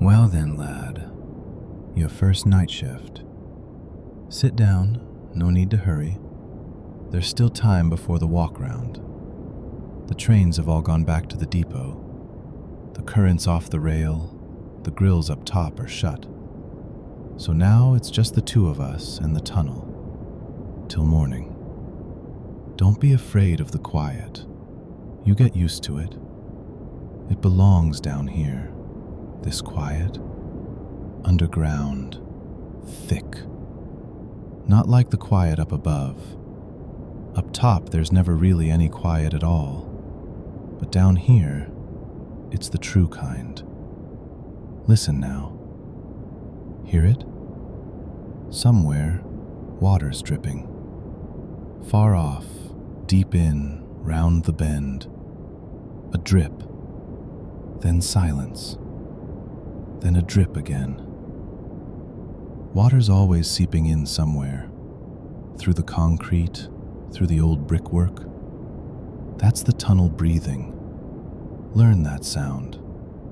Well then, lad, your first night shift. Sit down, no need to hurry. There's still time before the walk round. The trains have all gone back to the depot. The current's off the rail, the grills up top are shut. So now it's just the two of us and the tunnel, till morning. Don't be afraid of the quiet. You get used to it. It belongs down here, this quiet, underground, thick. Not like the quiet up above. Up top, there's never really any quiet at all. But down here, it's the true kind. Listen now. Hear it? Somewhere, water's dripping. Far off, deep in, round the bend. A drip. Then silence. Then a drip again. Water's always seeping in somewhere. Through the concrete, through the old brickwork. That's the tunnel breathing. Learn that sound.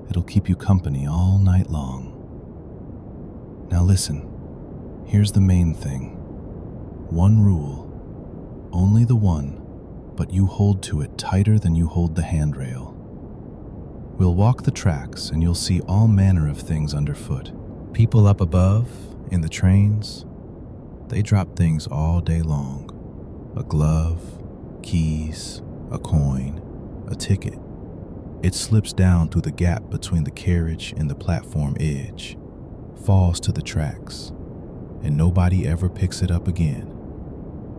It'll keep you company all night long. Now listen, here's the main thing. One rule, only the one, but you hold to it tighter than you hold the handrail. We'll walk the tracks and you'll see all manner of things underfoot. People up above, in the trains, they drop things all day long. A glove, keys, a coin, a ticket. It slips down through the gap between the carriage and the platform edge, falls to the tracks, and nobody ever picks it up again.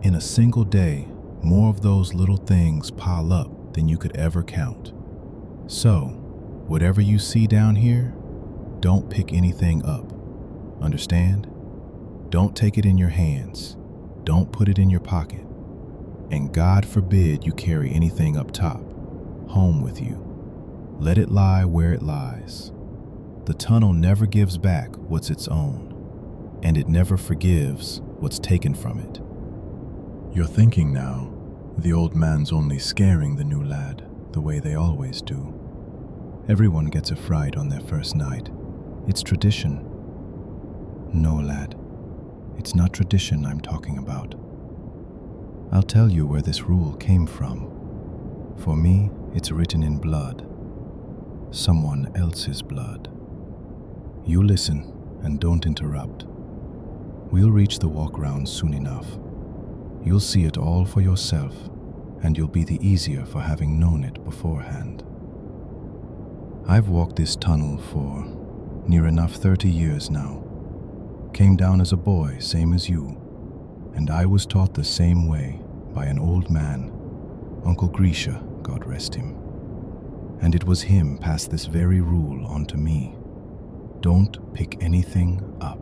In a single day, more of those little things pile up than you could ever count. So, whatever you see down here, don't pick anything up. Understand? Don't take it in your hands. Don't put it in your pocket. And God forbid you carry anything up top, home with you. Let it lie where it lies. The tunnel never gives back what's its own, and it never forgives what's taken from it. You're thinking now, the old man's only scaring the new lad, the way they always do. Everyone gets a fright on their first night. It's tradition. No, lad, it's not tradition I'm talking about. I'll tell you where this rule came from. For me, it's written in blood. Someone else's blood. You listen and don't interrupt. We'll reach the walk round soon enough. You'll see it all for yourself, and you'll be the easier for having known it beforehand. I've walked this tunnel for near enough 30 years now. Came down as a boy, same as you, and I was taught the same way by an old man, Uncle Grisha, God rest him. And it was him passed this very rule on to me. Don't pick anything up.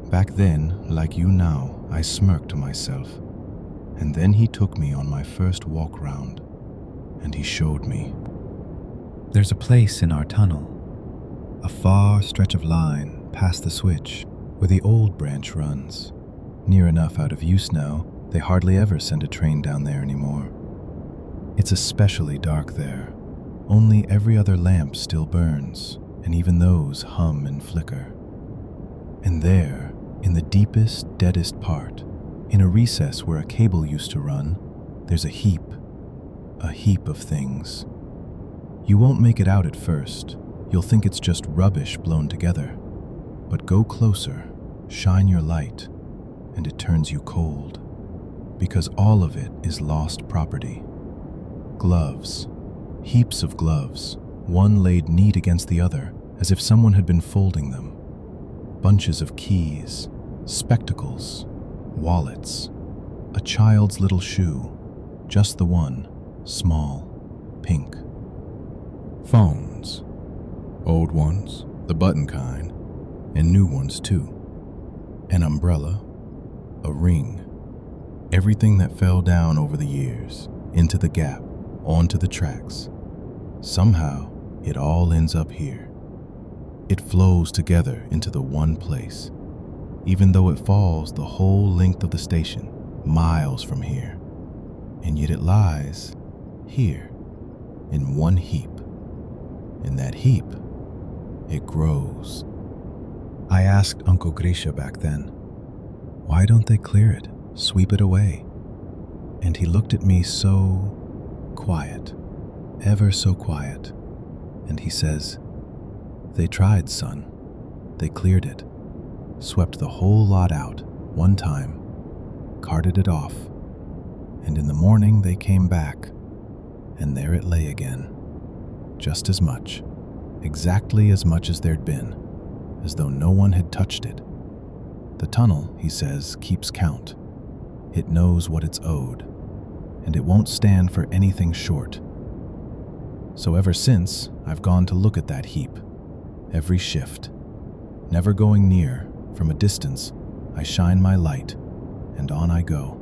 Back then, like you now, I smirked to myself. And then he took me on my first walk round, and he showed me. There's a place in our tunnel, a far stretch of line past the switch where the old branch runs. Near enough out of use now, they hardly ever send a train down there anymore. It's especially dark there. Only every other lamp still burns, and even those hum and flicker. And there, in the deepest, deadest part, in a recess where a cable used to run, there's a heap of things. You won't make it out at first. You'll think it's just rubbish blown together. But go closer, shine your light, and it turns you cold. Because all of it is lost property. Gloves, heaps of gloves, one laid neat against the other, as if someone had been folding them. Bunches of keys, spectacles, wallets, a child's little shoe, just the one, small, pink. Phones, old ones, the button kind, and new ones too. An umbrella, a ring, everything that fell down over the years, into the gap, onto the tracks. Somehow, it all ends up here. It flows together into the one place, even though it falls the whole length of the station, miles from here. And yet it lies here, in one heap. And that heap it grows. I asked Uncle Grisha back then, why don't they clear it, sweep it away? And he looked at me so quiet, ever so quiet, and he says, they tried, son. They cleared it, swept the whole lot out one time, carted it off, and in the morning they came back, and there it lay again, just as much, exactly as much as there'd been, as though no one had touched it. The tunnel, he says, keeps count. It knows what it's owed, and it won't stand for anything short. So ever since, I've gone to look at that heap, every shift. Never going near, from a distance, I shine my light, and on I go.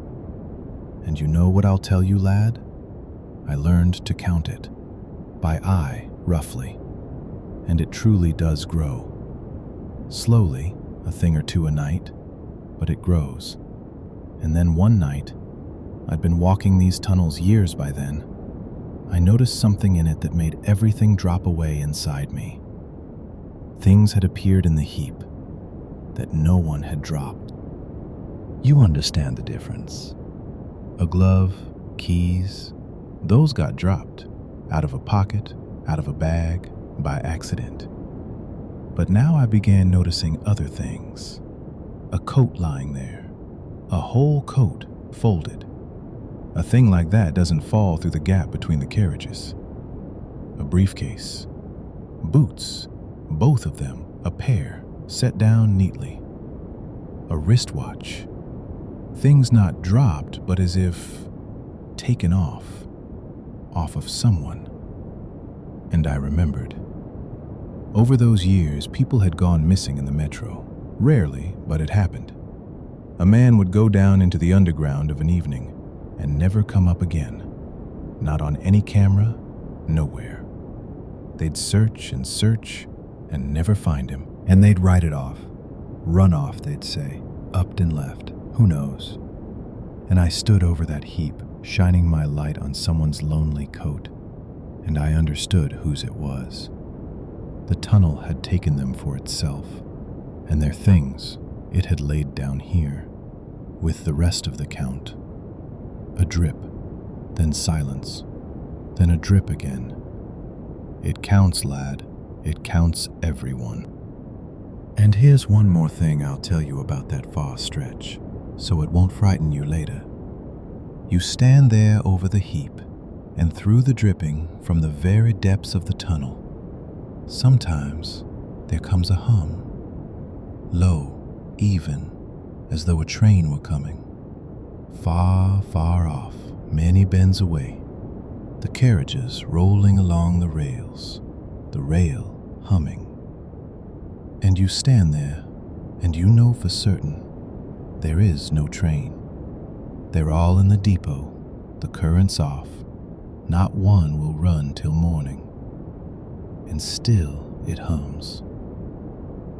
And you know what I'll tell you, lad? I learned to count it, by eye, roughly, and it truly does grow. Slowly, a thing or two a night, but it grows. And then one night, I'd been walking these tunnels years by then, I noticed something in it that made everything drop away inside me. Things had appeared in the heap that no one had dropped. You understand the difference. A glove, keys, those got dropped, out of a pocket, out of a bag, by accident. But now I began noticing other things. A coat lying there, a whole coat folded. A thing like that doesn't fall through the gap between the carriages. A briefcase, boots, both of them, a pair, set down neatly. A wristwatch. Things not dropped, but as if taken off of someone. And I remembered. Over those years, people had gone missing in the metro. Rarely, but it happened. A man would go down into the underground of an evening and never come up again. Not on any camera, nowhere. They'd search and never find him. And they'd write it off. Run off, they'd say. Upped and left. Who knows? And I stood over that heap, shining my light on someone's lonely coat, and I understood whose it was. The tunnel had taken them for itself, and their things it had laid down here, with the rest of the count. A drip, then silence, then a drip again. It counts, lad. It counts everyone. And here's one more thing I'll tell you about that far stretch, so it won't frighten you later. You stand there over the heap, and through the dripping from the very depths of the tunnel, sometimes there comes a hum, low, even, as though a train were coming. Far, far off, many bends away, the carriages rolling along the rails, the rail humming. And you stand there, and you know for certain there is no train. They're all in the depot, the current's off, not one will run till morning. And still it hums.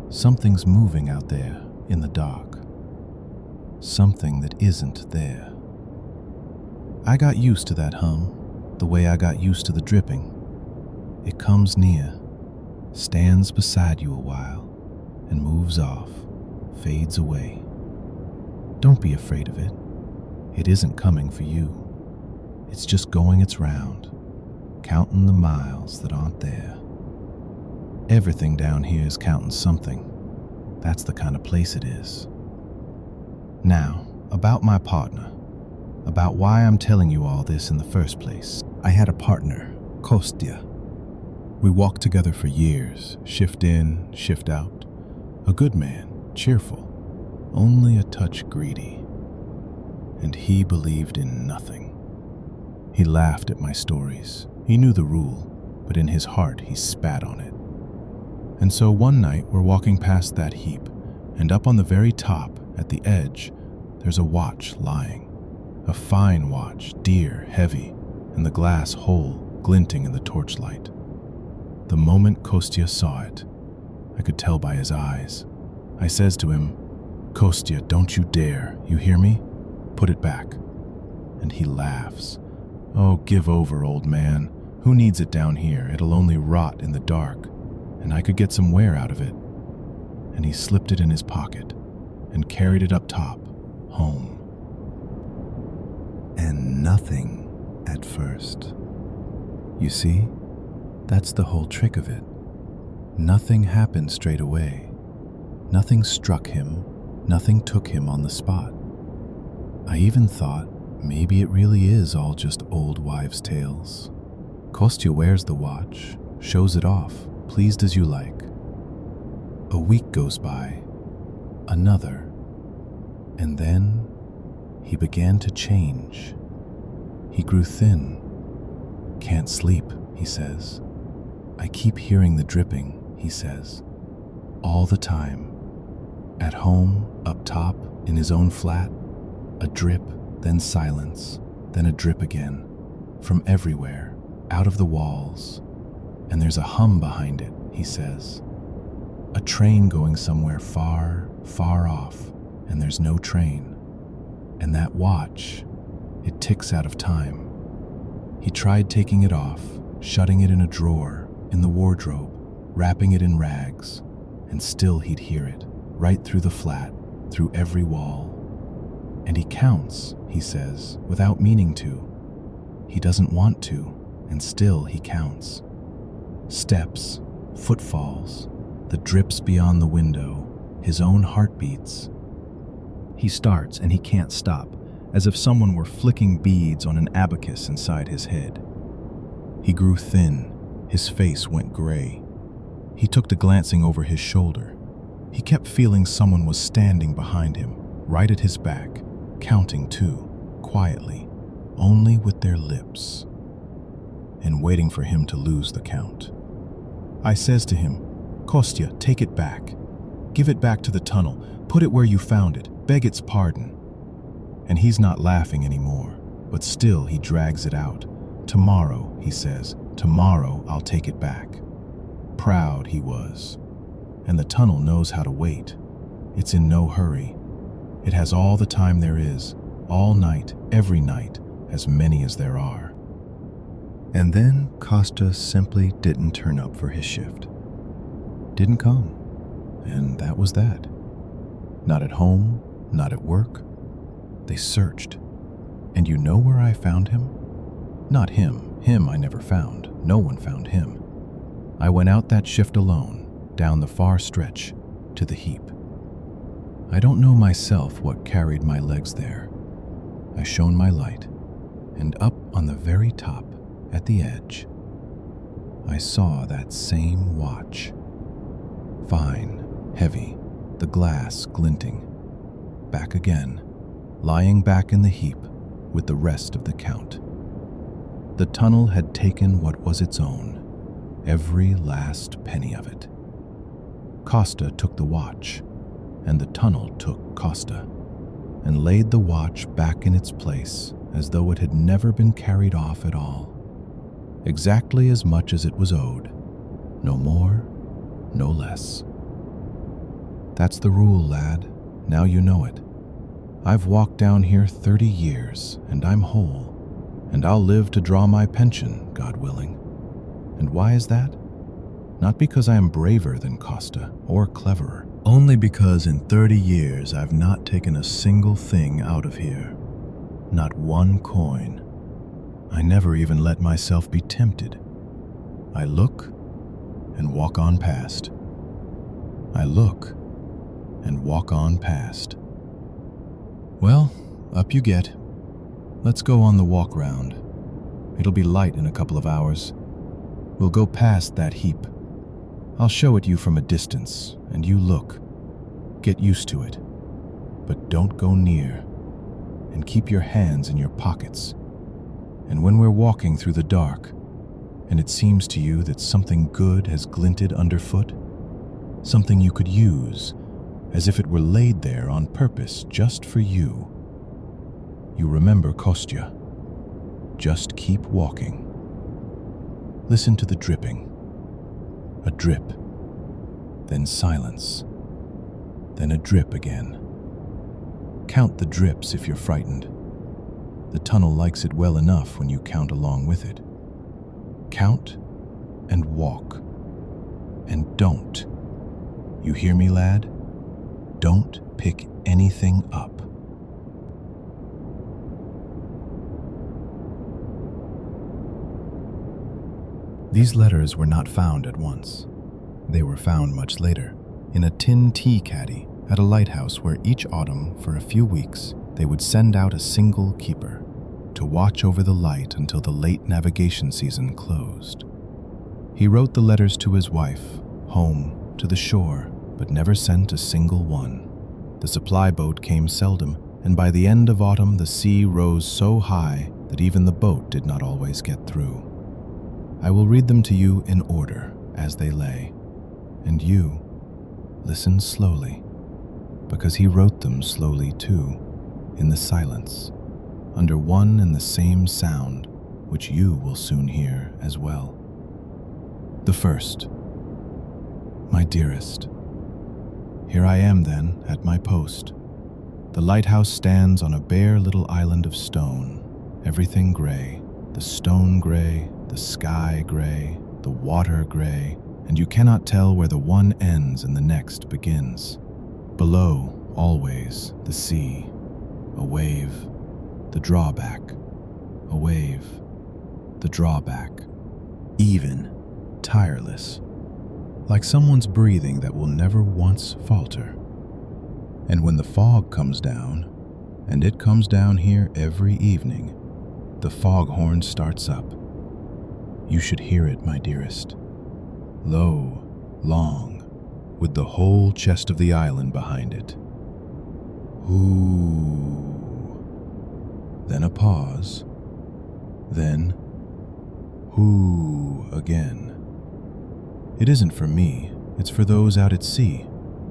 Something's moving out there in the dark. Something that isn't there. I got used to that hum, the way I got used to the dripping. It comes near, stands beside you a while, and moves off, fades away. Don't be afraid of it. It isn't coming for you. It's just going its round, counting the miles that aren't there. Everything down here is counting something. That's the kind of place it is. Now, about my partner, about why I'm telling you all this in the first place. I had a partner, Kostya. We walked together for years, shift in, shift out. A good man, cheerful, only a touch greedy. And he believed in nothing. He laughed at my stories. He knew the rule, but in his heart he spat on it. And so one night we're walking past that heap, and up on the very top, at the edge, there's a watch lying. A fine watch, dear, heavy, and the glass whole, glinting in the torchlight. The moment Kostya saw it, I could tell by his eyes. I says to him, "Kostya, don't you dare, you hear me? Put it back." And he laughs. "Oh, give over, old man. Who needs it down here? It'll only rot in the dark." and I could get some wear out of it. And he slipped it in his pocket and carried it up top, home. And nothing at first. You see, that's the whole trick of it. Nothing happened straight away. Nothing struck him, nothing took him on the spot. I even thought maybe it really is all just old wives' tales. Kostya wears the watch, shows it off, pleased as you like. A week goes by, another, and then he began to change. He grew thin. Can't sleep, he says. I keep hearing the dripping, he says, all the time. At home, up top, in his own flat, a drip, then silence, then a drip again, from everywhere, out of the walls. And there's a hum behind it, he says. A train going somewhere far, far off, and there's no train. And that watch, it ticks out of time. He tried taking it off, shutting it in a drawer, in the wardrobe, wrapping it in rags, and still he'd hear it, right through the flat, through every wall. And he counts, he says, without meaning to. He doesn't want to, and still he counts. Steps, footfalls, the drips beyond the window, his own heartbeats. He starts and he can't stop, as if someone were flicking beads on an abacus inside his head. He grew thin, his face went gray. He took to glancing over his shoulder. He kept feeling someone was standing behind him, right at his back, counting too, quietly, only with their lips, and waiting for him to lose the count. I says to him, Kostya, take it back. Give it back to the tunnel. Put it where you found it. Beg its pardon. And he's not laughing anymore, but still he drags it out. Tomorrow, he says, tomorrow I'll take it back. Proud he was. And the tunnel knows how to wait. It's in no hurry. It has all the time there is, all night, every night, as many as there are. And then Kostya simply didn't turn up for his shift. Didn't come. And that was that. Not at home, not at work. They searched. And you know where I found him? Not him. Him I never found. No one found him. I went out that shift alone, down the far stretch, to the heap. I don't know myself what carried my legs there. I shone my light, and up on the very top, at the edge, I saw that same watch. Fine, heavy, the glass glinting. Back again, lying back in the heap with the rest of the count. The tunnel had taken what was its own, every last penny of it. Kostya took the watch, and the tunnel took Kostya, and laid the watch back in its place as though it had never been carried off at all. Exactly as much as it was owed, no more, no less. That's the rule, lad. Now you know it. I've walked down here 30 years, and I'm whole, and I'll live to draw my pension, God willing. And why is that? Not because I am braver than Kostya or cleverer, only because in 30 years I've not taken a single thing out of here. Not one coin. I never even let myself be tempted. I look and walk on past. I look and walk on past. Well, up you get. Let's go on the walk round. It'll be light in a couple of hours. We'll go past that heap. I'll show it you from a distance, and you look. Get used to it. But don't go near. And keep your hands in your pockets. And when we're walking through the dark, and it seems to you that something good has glinted underfoot, something you could use, as if it were laid there on purpose just for you, you remember Kostya. Just keep walking. Listen to the dripping. A drip, then silence, then a drip again. Count the drips if you're frightened. The tunnel likes it well enough when you count along with it. Count and walk. And don't, you hear me, lad? Don't pick anything up. These letters were not found at once. They were found much later, in a tin tea caddy at a lighthouse where each autumn, for a few weeks, they would send out a single keeper to watch over the light until the late navigation season closed. He wrote the letters to his wife, home, to the shore, but never sent a single one. The supply boat came seldom, and by the end of autumn the sea rose so high that even the boat did not always get through. I will read them to you in order as they lay, and you listen slowly, because he wrote them slowly too, in the silence, under one and the same sound, which you will soon hear as well. The first. My dearest, here I am then at my post. The lighthouse stands on a bare little island of stone, everything gray, the stone gray, the sky gray, the water gray, and you cannot tell where the one ends and the next begins. Below, always, the sea, a wave, the drawback, a wave, the drawback, even, tireless, like someone's breathing that will never once falter. And when the fog comes down, and it comes down here every evening, the foghorn starts up. You should hear it, my dearest. Low, long, with the whole chest of the island behind it. Ooh. Then a pause. Then, ooh again. It isn't for me, it's for those out at sea,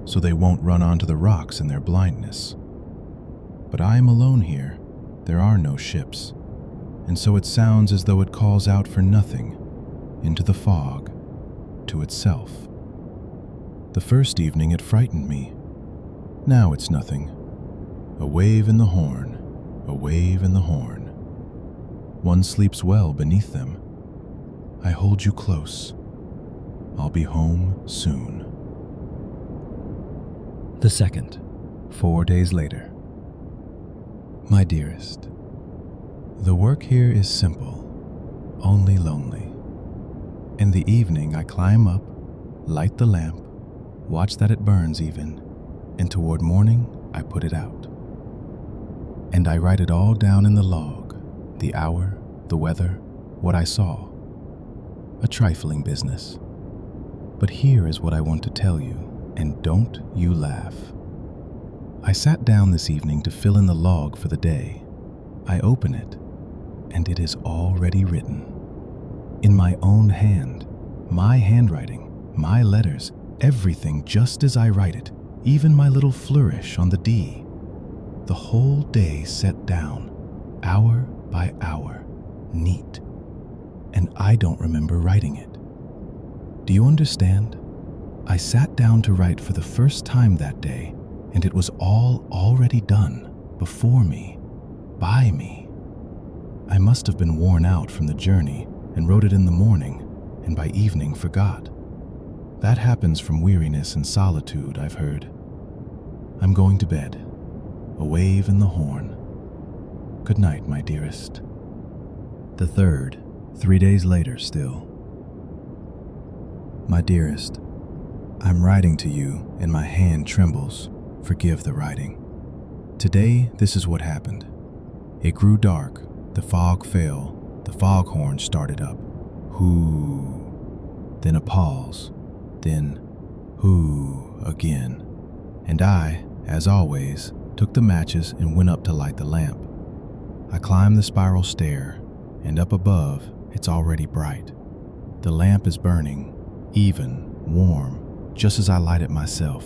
so they won't run onto the rocks in their blindness. But I am alone here. There are no ships, and so it sounds as though it calls out for nothing, into the fog, to itself. The first evening it frightened me. Now it's nothing. A wave in the horn, a wave in the horn. One sleeps well beneath them. I hold you close. I'll be home soon. The second, 4 days later. My dearest, the work here is simple, only lonely. In the evening I climb up, light the lamp, watch that it burns even, and toward morning I put it out. And I write it all down in the log, the hour, the weather, what I saw. A trifling business. But here is what I want to tell you, and don't you laugh. I sat down this evening to fill in the log for the day. I open it, and it is already written. In my own hand, my handwriting, my letters, everything just as I write it, even my little flourish on the D. The whole day set down, hour by hour, neat. And I don't remember writing it. Do you understand? I sat down to write for the first time that day, and it was all already done, before me, by me. I must have been worn out from the journey and wrote it in the morning, and by evening forgot. That happens from weariness and solitude, I've heard. I'm going to bed. A wave in the horn. Good night, my dearest. The third, 3 days later still. My dearest, I'm writing to you and my hand trembles. Forgive the writing. Today, this is what happened. It grew dark, the fog fell, the foghorn started up. Hoo. Then a pause. Then, hoo again. And I, as always, took the matches and went up to light the lamp. I climbed the spiral stair, and up above, it's already bright. The lamp is burning, even, warm, just as I light it myself.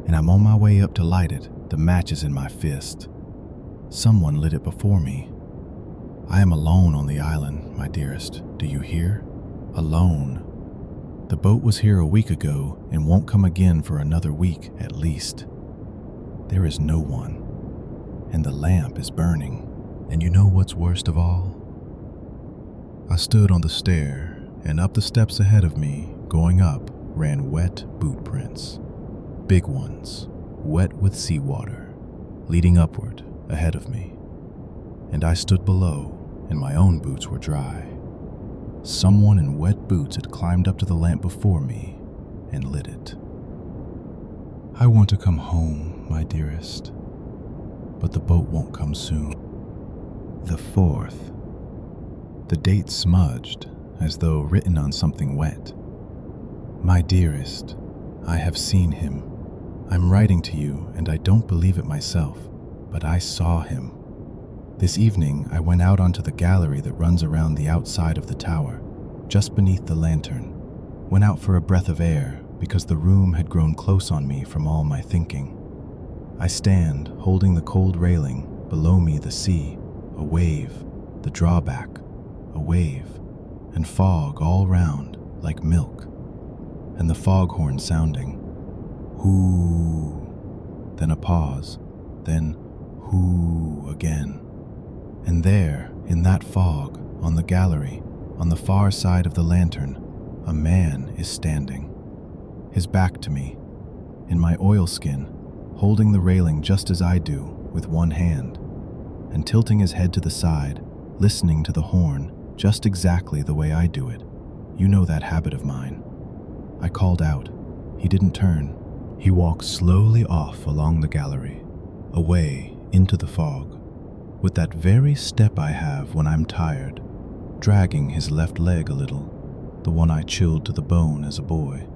And I'm on my way up to light it, the matches in my fist. Someone lit it before me. I am alone on the island, my dearest, do you hear? Alone. The boat was here a week ago and won't come again for another week at least. There is no one, and the lamp is burning. And you know what's worst of all? I stood on the stair, and up the steps ahead of me, going up, ran wet boot prints. Big ones, wet with seawater, leading upward ahead of me. And I stood below, and my own boots were dry. Someone in wet boots had climbed up to the lamp before me and lit it. I want to come home, my dearest, but the boat won't come soon. The 4th. The date smudged, as though written on something wet. My dearest, I have seen him. I'm writing to you, and I don't believe it myself, but I saw him. This evening, I went out onto the gallery that runs around the outside of the tower, just beneath the lantern. Went out for a breath of air, because the room had grown close on me from all my thinking. I stand, holding the cold railing, below me the sea, a wave, the drawback, a wave, and fog all round, like milk, and the foghorn sounding. Hoo, then a pause, then hoo again. And there, in that fog, on the gallery, on the far side of the lantern, a man is standing, his back to me, in my oilskin, holding the railing just as I do, with one hand, and tilting his head to the side, listening to the horn just exactly the way I do it. You know that habit of mine. I called out. He didn't turn. He walked slowly off along the gallery, away into the fog, with that very step I have when I'm tired, dragging his left leg a little, the one I chilled to the bone as a boy.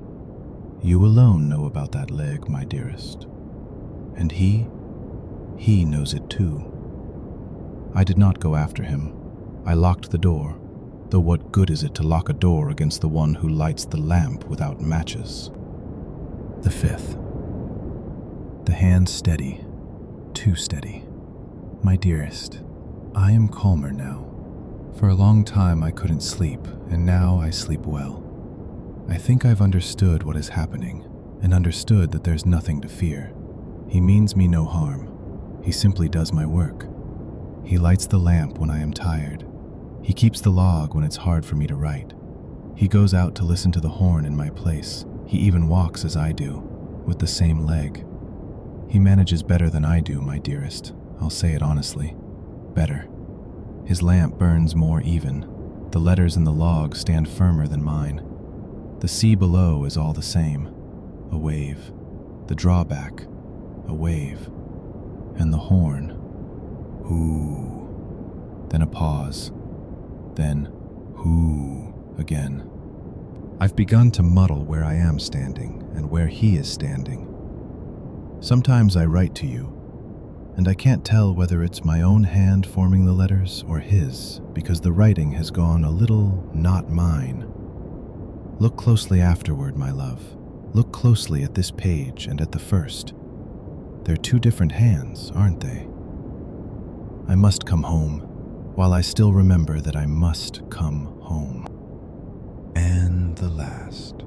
You alone know about that leg, my dearest. And he knows it too. I did not go after him. I locked the door, though what good is it to lock a door against the one who lights the lamp without matches? The 5th. The hand steady, too steady. My dearest, I am calmer now. For a long time I couldn't sleep, and now I sleep well. I think I've understood what is happening, and understood that there's nothing to fear. He means me no harm. He simply does my work. He lights the lamp when I am tired. He keeps the log when it's hard for me to write. He goes out to listen to the horn in my place. He even walks as I do, with the same leg. He manages better than I do, my dearest. I'll say it honestly. Better. His lamp burns more even. The letters in the log stand firmer than mine. The sea below is all the same. A wave. The drawback. A wave. And the horn. Hoo. Then a pause. Then hoo again. I've begun to muddle where I am standing and where he is standing. Sometimes I write to you, and I can't tell whether it's my own hand forming the letters or his, because the writing has gone a little not mine. Look closely afterward, my love. Look closely at this page and at the first. They're two different hands, aren't they? I must come home, while I still remember that I must come home. And the last.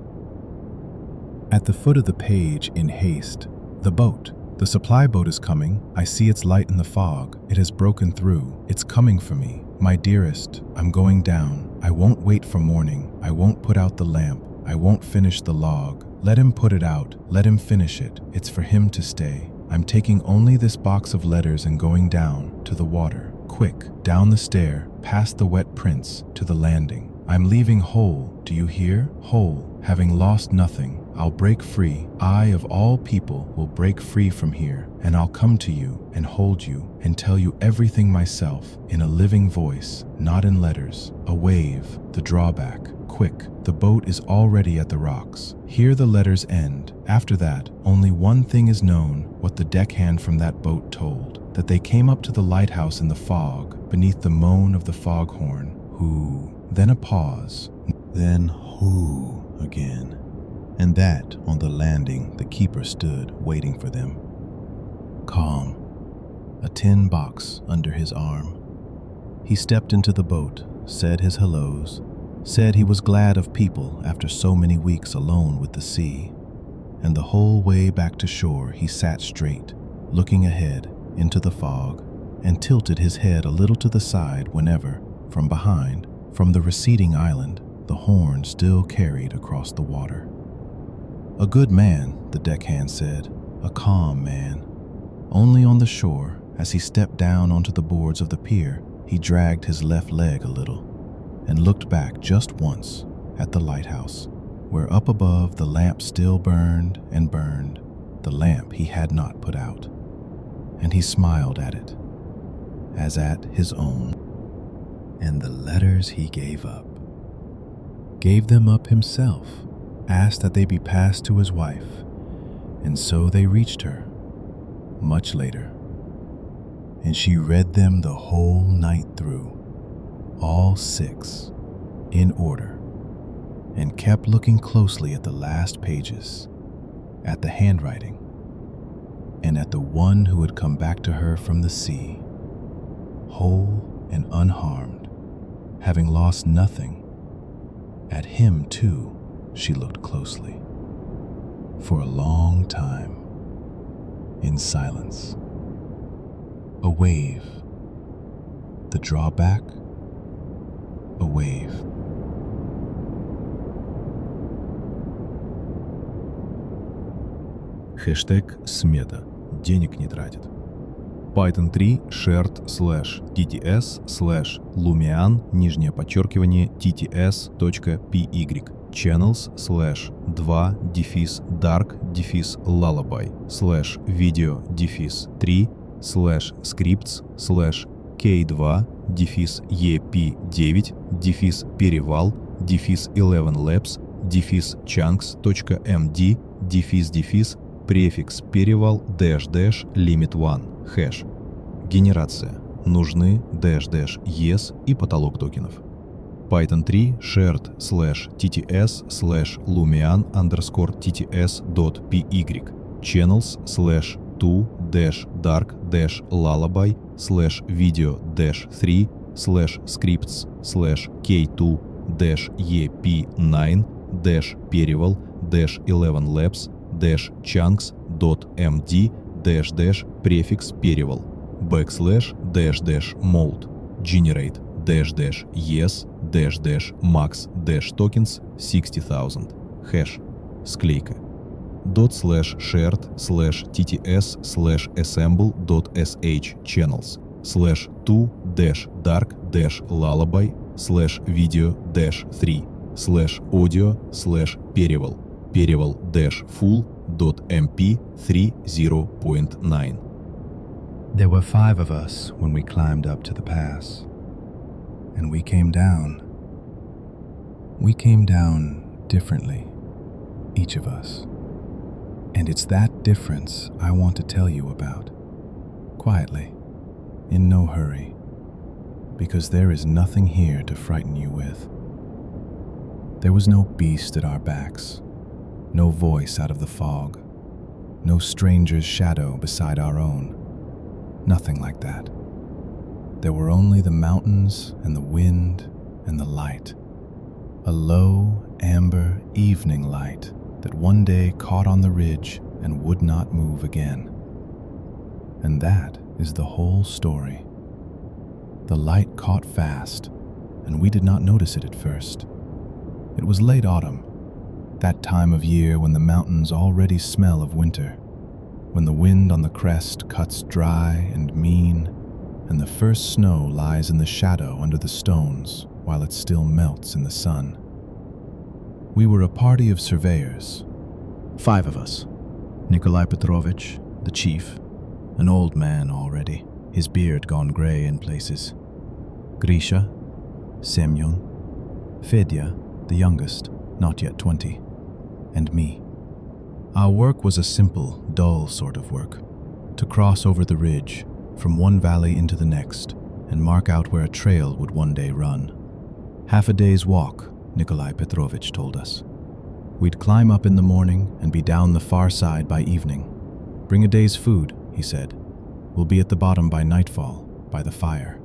At the foot of the page, in haste, the boat. The supply boat is coming. I see its light in the fog. It has broken through. It's coming for me. My dearest, I'm going down. I won't wait for morning. I won't put out the lamp. I won't finish the log. Let him put it out. Let him finish it. It's for him to stay. I'm taking only this box of letters and going down to the water. Quick, down the stair, past the wet prints, to the landing. I'm leaving whole, do you hear? Whole, having lost nothing. I'll break free. I, of all people, will break free from here, and I'll come to you and hold you and tell you everything myself, in a living voice, not in letters. A wave, the drawback. Quick, the boat is already at the rocks. Here the letters end. After that, only one thing is known, what the deckhand from that boat told, that they came up to the lighthouse in the fog, beneath the moan of the foghorn. Hoo. Then a pause. Then hoo again. And that on the landing the keeper stood waiting for them. Calm. A tin box under his arm. He stepped into the boat, said his hellos, said he was glad of people after so many weeks alone with the sea, and the whole way back to shore he sat straight, looking ahead into the fog, and tilted his head a little to the side whenever, from behind, from the receding island, the horn still carried across the water. "A good man," the deckhand said, "a calm man." Only on the shore, as he stepped down onto the boards of the pier, he dragged his left leg a little and looked back just once at the lighthouse, where up above the lamp still burned and burned, the lamp he had not put out. And he smiled at it, as at his own. And the letters he gave them up himself, asked that they be passed to his wife, and so they reached her, much later. And she read them the whole night through, all 6, in order, and kept looking closely at the last pages, at the handwriting, and at the one who had come back to her from the sea, whole and unharmed, having lost nothing. At him, too, she looked closely, for a long time, in silence. A wave, the drawback, a wave. Хэштег смета. Денег не тратит. Python 3 shared /tts /lumian _tts.py channels /2 -dark -lullaby /video -3 /scripts k2 -ep9 -перевал -11 labs -chunks.md префикс перевал -- limit1 хэш. Генерация. Нужны -- и потолок токенов. Python 3 shared /tts /lumian _tts.py channels /2 -dark -lullaby /video -3 /scripts k2 -ep9 -перевал -11 labs -chunks.md префикс перевал \mode generate yes max tokens 60,000 хэш. Склейка. ./shared /tts /assemble.sh channels /2 -dark -lullaby /video -3 /audio /перевал -full.mp 3.0.9. There were 5 of us when we climbed up to the pass, and we came down. We came down differently, each of us. And it's that difference I want to tell you about, quietly, in no hurry, because there is nothing here to frighten you with. There was no beast at our backs, no voice out of the fog, no stranger's shadow beside our own. Nothing like that. There were only the mountains and the wind and the light. A low, amber evening light that one day caught on the ridge and would not move again. And that is the whole story. The light caught fast, and we did not notice it at first. It was late autumn, that time of year when the mountains already smell of winter, when the wind on the crest cuts dry and mean, and the first snow lies in the shadow under the stones while it still melts in the sun. We were a party of surveyors, 5 of us. Nikolai Petrovich, the chief, an old man already, his beard gone gray in places. Grisha, Semyon, Fedya, the youngest, not yet 20, and me. Our work was a simple, dull sort of work, to cross over the ridge, from one valley into the next, and mark out where a trail would one day run. Half a day's walk, Nikolai Petrovich told us. We'd climb up in the morning and be down the far side by evening. Bring a day's food, he said. We'll be at the bottom by nightfall, by the fire.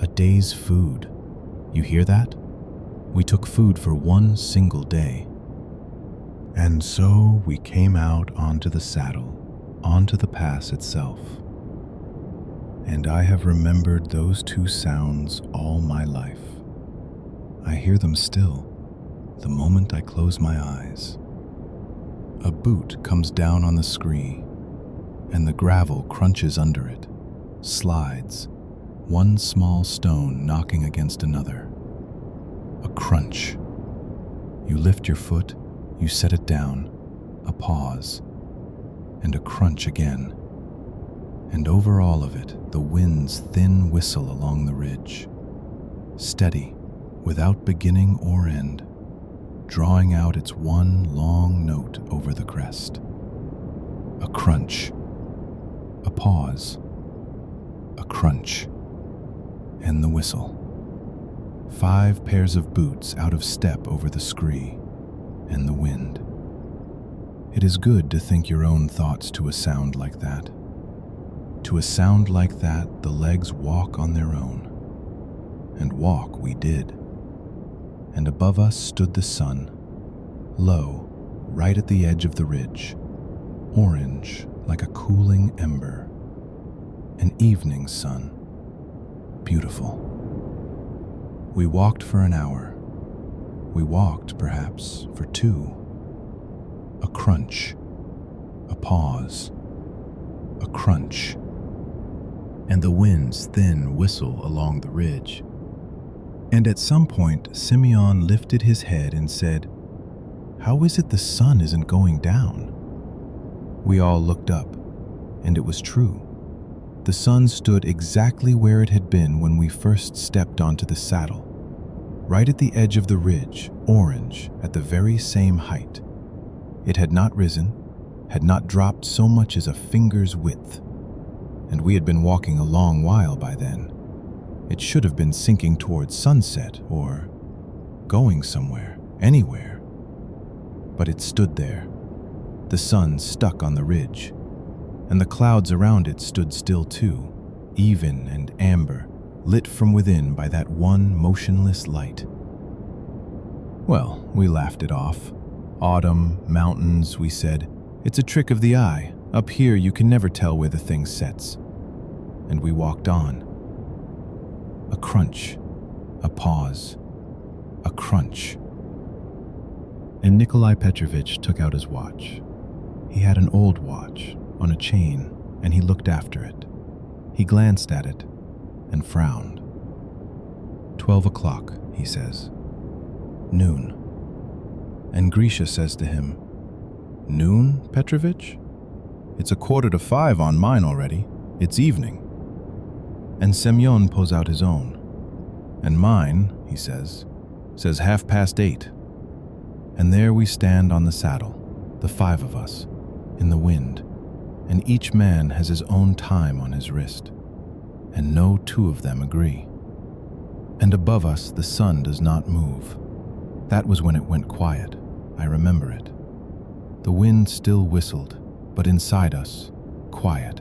A day's food. You hear that? We took food for one single day. And so we came out onto the saddle, onto the pass itself. And I have remembered those 2 sounds all my life. I hear them still, the moment I close my eyes. A boot comes down on the scree, and the gravel crunches under it, slides, one small stone knocking against another. A crunch. You lift your foot, you set it down, a pause, and a crunch again. And over all of it, the wind's thin whistle along the ridge, steady, without beginning or end, drawing out its one long note over the crest. A crunch, a pause, a crunch, and the whistle. 5 pairs of boots out of step over the scree and the wind. It is good to think your own thoughts to a sound like that. To a sound like that, the legs walk on their own. And walk we did. And above us stood the sun, low, right at the edge of the ridge, orange like a cooling ember. An evening sun, beautiful. We walked for an hour. We walked, perhaps, for 2. A crunch, a pause, a crunch, and the wind's thin whistle along the ridge. And at some point, Simeon lifted his head and said, "How is it the sun isn't going down?" We all looked up, and it was true. The sun stood exactly where it had been when we first stepped onto the saddle, right at the edge of the ridge, orange, at the very same height. It had not risen, had not dropped so much as a finger's width, and we had been walking a long while by then. It should have been sinking towards sunset or going somewhere, anywhere. But it stood there, the sun stuck on the ridge, and the clouds around it stood still too, even and amber, lit from within by that one motionless light. Well, we laughed it off. Autumn, mountains, we said. It's a trick of the eye. Up here you can never tell where the thing sets. And we walked on. A crunch, a pause, a crunch. And Nikolai Petrovich took out his watch. He had an old watch on a chain, and he looked after it. He glanced at it and frowned. 12 o'clock, he says. Noon. And Grisha says to him, "Noon, Petrovich? It's 4:45 on mine already. It's evening." And Semyon pulls out his own. "And mine," he says 8:30. And there we stand on the saddle, the 5 of us, in the wind, and each man has his own time on his wrist, and no 2 of them agree. And above us the sun does not move. That was when it went quiet. I remember it. The wind still whistled, but inside us, quiet,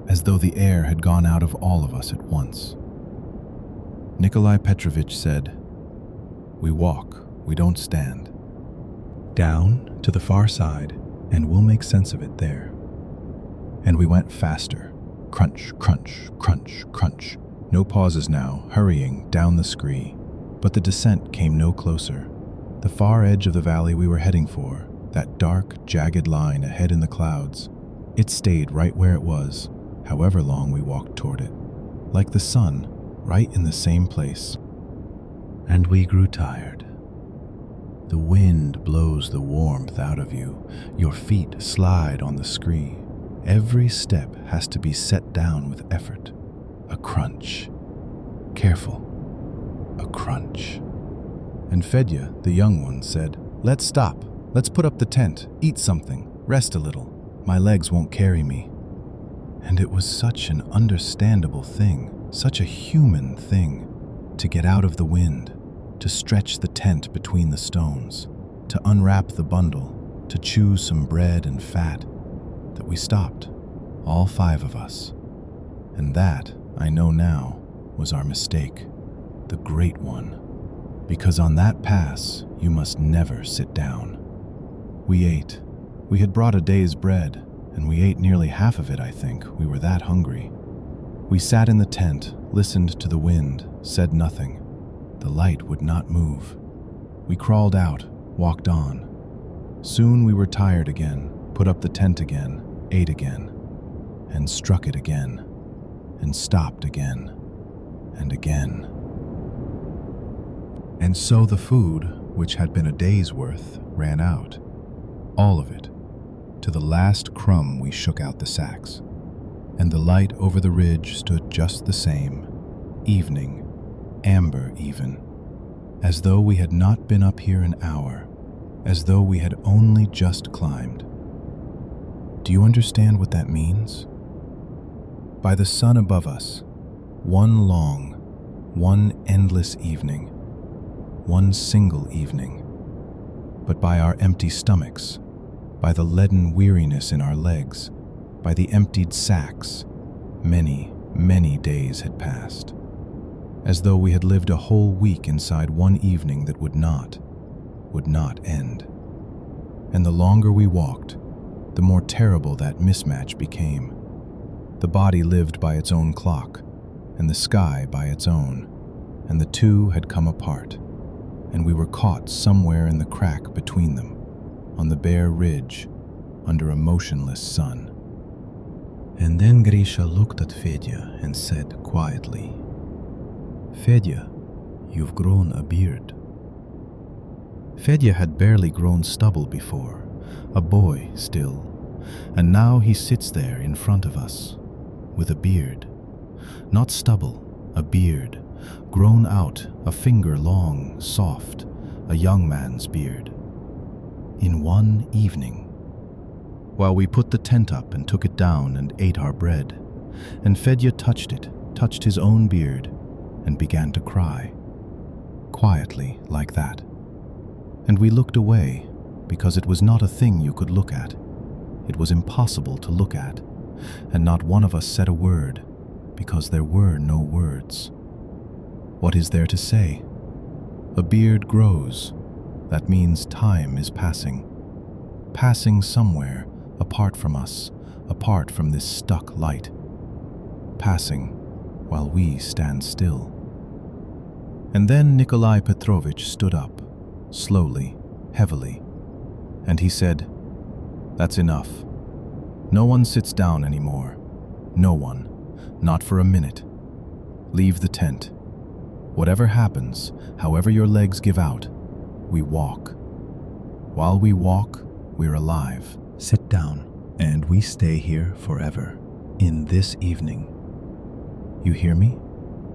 as though the air had gone out of all of us at once. Nikolai Petrovich said, "We walk, we don't stand. Down to the far side, and we'll make sense of it there." And we went faster. Crunch, crunch, crunch, crunch. No pauses now, hurrying down the scree. But the descent came no closer. The far edge of the valley we were heading for, that dark, jagged line ahead in the clouds, it stayed right where it was, however long we walked toward it, like the sun, right in the same place. And we grew tired. The wind blows the warmth out of you. Your feet slide on the scree. Every step has to be set down with effort. A crunch. Careful. A crunch. And Fedya, the young one, said, "Let's stop. Let's put up the tent, eat something, rest a little. My legs won't carry me." And it was such an understandable thing, such a human thing, to get out of the wind, to stretch the tent between the stones, to unwrap the bundle, to choose some bread and fat, that we stopped, all 5 of us. And that, I know now, was our mistake, the great one. Because on that pass, you must never sit down. We ate. We had brought a day's bread, and we ate nearly half of it, I think. We were that hungry. We sat in the tent, listened to the wind, said nothing. The light would not move. We crawled out, walked on. Soon we were tired again, put up the tent again, ate again, and struck it again, and stopped again, and again. And so the food, which had been a day's worth, ran out. All of it. To the last crumb we shook out the sacks. And the light over the ridge stood just the same, evening, amber even, as though we had not been up here an hour, as though we had only just climbed. Do you understand what that means? By the sun above us, one long, one endless evening, one single evening, but by our empty stomachs, by the leaden weariness in our legs, by the emptied sacks, many, many days had passed, as though we had lived a whole week inside one evening that would not end. And the longer we walked, the more terrible that mismatch became. The body lived by its own clock, and the sky by its own, and the two had come apart, and we were caught somewhere in the crack between them, on the bare ridge, under a motionless sun. And then Grisha looked at Fedya and said quietly, "Fedya, you've grown a beard." Fedya had barely grown stubble before, a boy still, and now he sits there in front of us, with a beard. Not stubble, a beard, grown out, a finger long, soft, a young man's beard. In one evening. While we put the tent up and took it down and ate our bread, and Fedya touched it, touched his own beard, and began to cry, quietly like that. And we looked away, because it was not a thing you could look at. It was impossible to look at, and not one of us said a word, because there were no words. What is there to say? A beard grows. That means time is passing. Passing somewhere, apart from us, apart from this stuck light. Passing while we stand still. And then Nikolai Petrovich stood up, slowly, heavily, and he said, "That's enough. No one sits down anymore. No one. Not for a minute. Leave the tent. Whatever happens, however your legs give out, we walk. While we walk, we're alive. Sit down, and we stay here forever, in this evening. You hear me?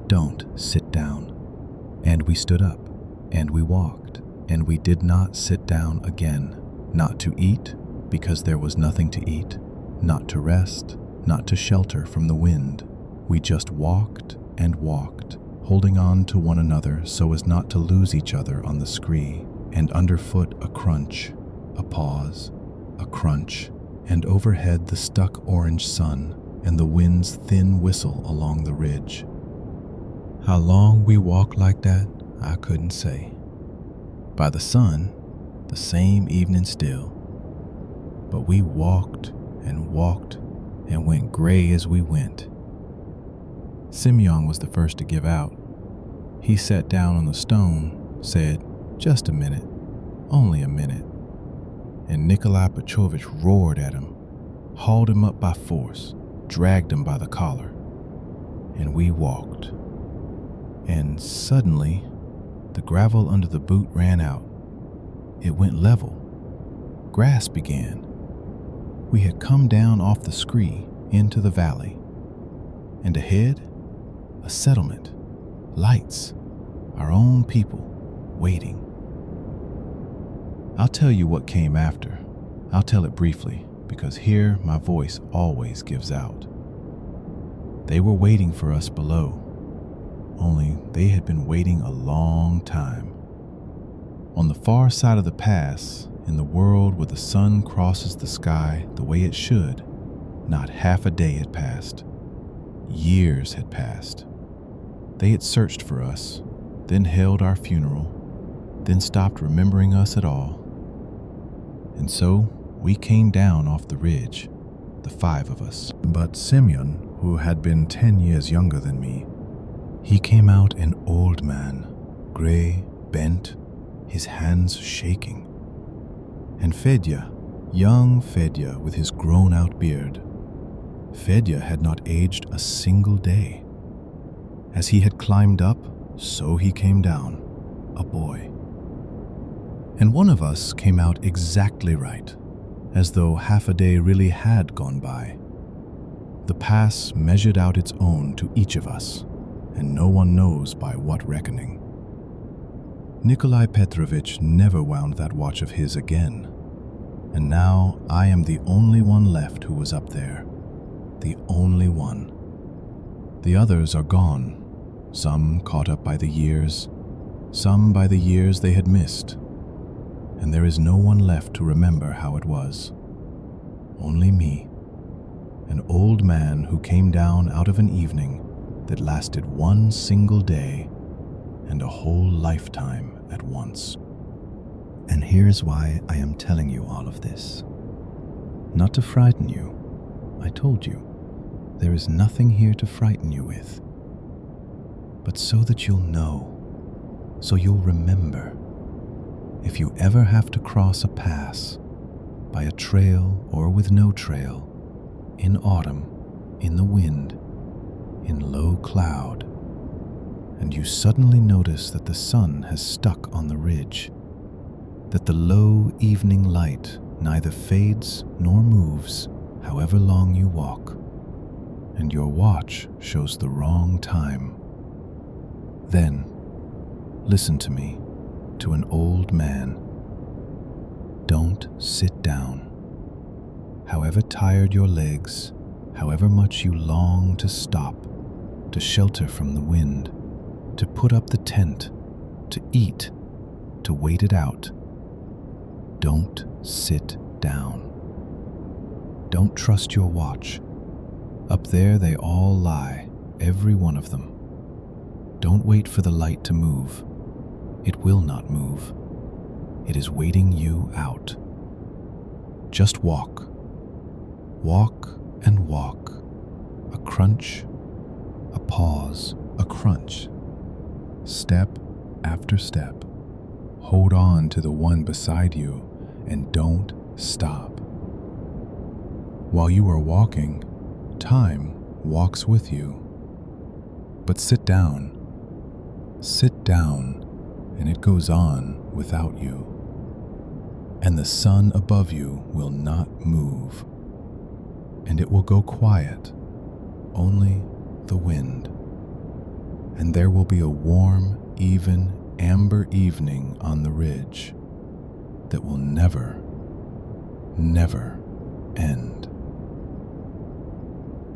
Don't sit down." And we stood up, and we walked, and we did not sit down again, not to eat, because there was nothing to eat, not to rest, not to shelter from the wind. We just walked and walked, holding on to one another so as not to lose each other on the scree, and underfoot a crunch, a pause, a crunch, and overhead the stuck orange sun and the wind's thin whistle along the ridge. How long we walked like that, I couldn't say. By the sun, the same evening still. But we walked and went gray as we went. Semyon was the first to give out. He sat down on the stone, said, "Just a minute, only a minute." And Nikolai Petrovich roared at him, hauled him up by force, dragged him by the collar. And we walked. And suddenly, the gravel under the boot ran out. It went level. Grass began. We had come down off the scree into the valley. And ahead, a settlement, lights, our own people, waiting. I'll tell you what came after. I'll tell it briefly, because here my voice always gives out. They were waiting for us below, only they had been waiting a long time. On the far side of the pass, in the world where the sun crosses the sky the way it should, not half a day had passed. Years had passed. They had searched for us, then held our funeral, then stopped remembering us at all. And so we came down off the ridge, the 5 of us. But Semyon, who had been 10 years younger than me, he came out an old man, gray, bent, his hands shaking. And Fedya, young Fedya with his grown-out beard, Fedya had not aged a single day. As he had climbed up, so he came down, a boy. And one of us came out exactly right, as though half a day really had gone by. The pass measured out its own to each of us, and no one knows by what reckoning. Nikolai Petrovich never wound that watch of his again, and now I am the only one left who was up there, the only one. The others are gone, some caught up by the years, some by the years they had missed, and there is no one left to remember how it was. Only me, an old man who came down out of an evening that lasted one single day and a whole lifetime at once. And here's why I am telling you all of this. Not to frighten you. I told you, there is nothing here to frighten you with. But so that you'll know, so you'll remember. If you ever have to cross a pass, by a trail or with no trail, in autumn, in the wind, in low cloud, and you suddenly notice that the sun has stuck on the ridge, that the low evening light neither fades nor moves however long you walk, and your watch shows the wrong time, then listen to me, to an old man. Don't sit down. However tired your legs, however much you long to stop, to shelter from the wind, to put up the tent, to eat, to wait it out, don't sit down. Don't trust your watch. Up there they all lie, every one of them. Don't wait for the light to move. It will not move. It is waiting you out. Just walk. Walk and walk. A crunch, a pause, a crunch. Step after step. Hold on to the one beside you and don't stop. While you are walking, time walks with you. But sit down, and it goes on without you. And the sun above you will not move, and it will go quiet, only the wind. And there will be a warm, even, amber evening on the ridge that will never, never end.